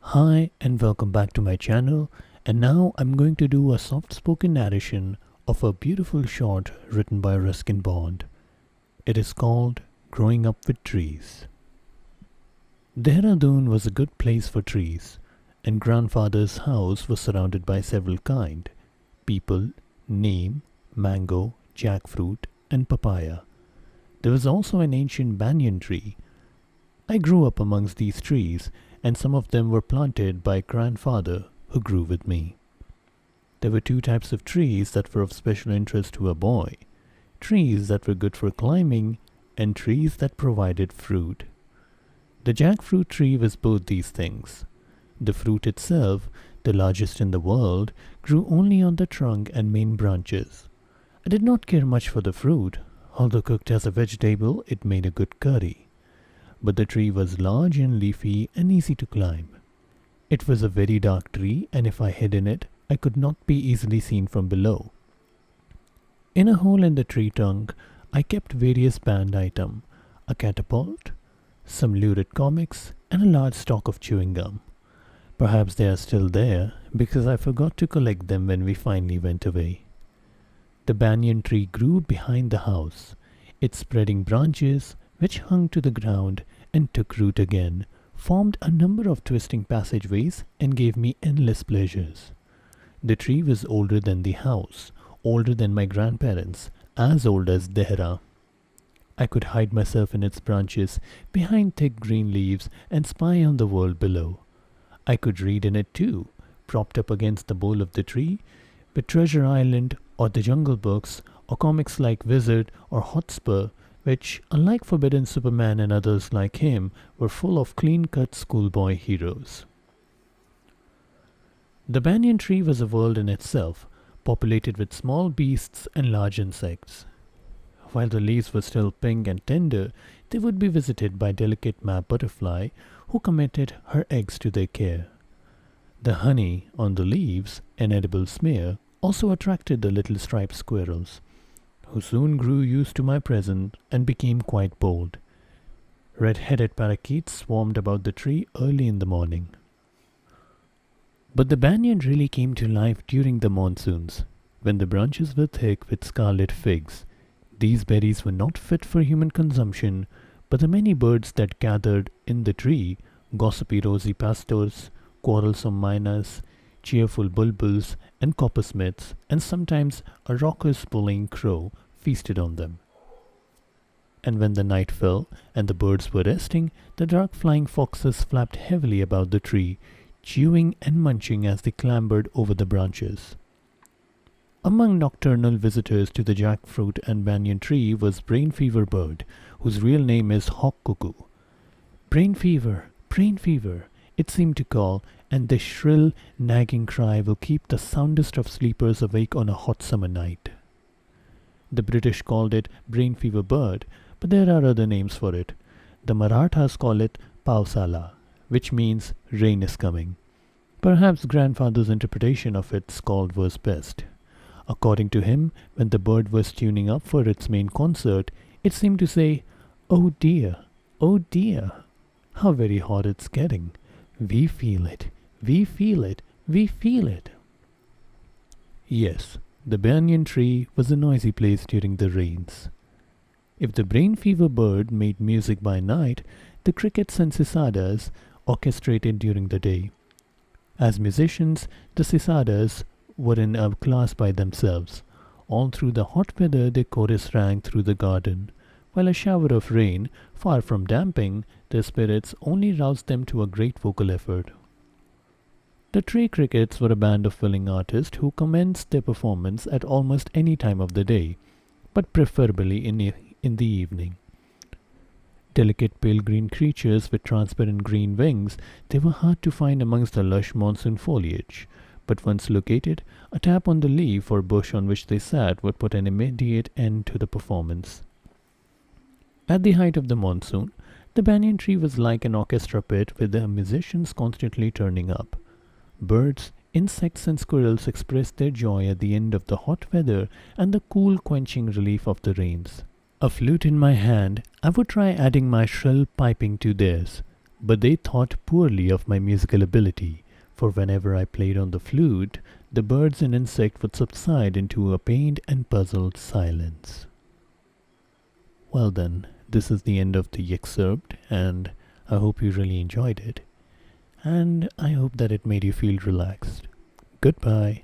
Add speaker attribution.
Speaker 1: Hi and welcome back to my channel, and now I'm going to do a soft-spoken narration of a beautiful short written by Ruskin Bond. It is called Growing Up with Trees. Dehradun was a good place for trees, and grandfather's house was surrounded by several kind: peepal, neem, mango, jackfruit, and papaya. There was also an ancient banyan tree. I grew up amongst these trees, and some of them were planted by grandfather who grew with me. There were two types of trees that were of special interest to a boy: trees that were good for climbing and trees that provided fruit. The jackfruit tree was both these things. The fruit itself, the largest in the world, grew only on the trunk and main branches. I did not care much for the fruit, although cooked as a vegetable it made a good curry. But the tree was large and leafy and easy to climb. It was a very dark tree, and if I hid in it, I could not be easily seen from below. In a hole in the tree trunk, I kept various banned items: a catapult, some lurid comics, and a large stock of chewing gum. Perhaps they are still there, because I forgot to collect them when we finally went away. The banyan tree grew behind the house, its spreading branches, which hung to the ground and took root again, formed a number of twisting passageways and gave me endless pleasures. The tree was older than the house, older than my grandparents, as old as Dehra. I could hide myself in its branches, behind thick green leaves, and spy on the world below. I could read in it too, propped up against the bole of the tree, with Treasure Island or the Jungle Books or comics like Wizard or Hotspur, which, unlike Forbidden Superman and others like him, were full of clean-cut schoolboy heroes. The banyan tree was a world in itself, populated with small beasts and large insects. While the leaves were still pink and tender, they would be visited by delicate map butterfly, who committed her eggs to their care. The honey on the leaves, an edible smear, also attracted the little striped squirrels, who soon grew used to my presence and became quite bold. Red-headed parakeets swarmed about the tree early in the morning. But the banyan really came to life during the monsoons, when the branches were thick with scarlet figs. These berries were not fit for human consumption, but the many birds that gathered in the tree, gossipy rosy pastors, quarrelsome miners, cheerful bulbuls, and coppersmiths, and sometimes a raucous bullying crow, feasted on them. And when the night fell and the birds were resting, the dark flying foxes flapped heavily about the tree, chewing and munching as they clambered over the branches. Among nocturnal visitors to the jackfruit and banyan tree was Brain Fever Bird, whose real name is Hawk Cuckoo. Brain fever, it seemed to call, and this shrill, nagging cry will keep the soundest of sleepers awake on a hot summer night. The British called it Brain Fever Bird, but there are other names for it. The Marathas call it Pausala, which means rain is coming. Perhaps grandfather's interpretation of its call was best. According to him, when the bird was tuning up for its main concert, it seemed to say, oh dear, how very hot it's getting. We feel it, we feel it, we feel it. Yes, the banyan tree was a noisy place during the rains. If the Brain Fever Bird made music by night, the crickets and cicadas orchestrated during the day. As musicians, the cicadas were in a class by themselves. All through the hot weather their chorus rang through the garden, while a shower of rain, far from damping their spirits, only roused them to a great vocal effort. The tree crickets were a band of willing artists who commenced their performance at almost any time of the day, but preferably in the evening. Delicate pale green creatures with transparent green wings, they were hard to find amongst the lush monsoon foliage, but once located, a tap on the leaf or bush on which they sat would put an immediate end to the performance. At the height of the monsoon, the banyan tree was like an orchestra pit with the musicians constantly turning up. Birds, insects, and squirrels expressed their joy at the end of the hot weather and the cool, quenching relief of the rains. A flute in my hand, I would try adding my shrill piping to theirs. but they thought poorly of my musical ability, for whenever I played on the flute, the birds and insects would subside into a pained and puzzled silence. Well then, this is the end of the excerpt, and I hope you really enjoyed it. And I hope that it made you feel relaxed. Goodbye.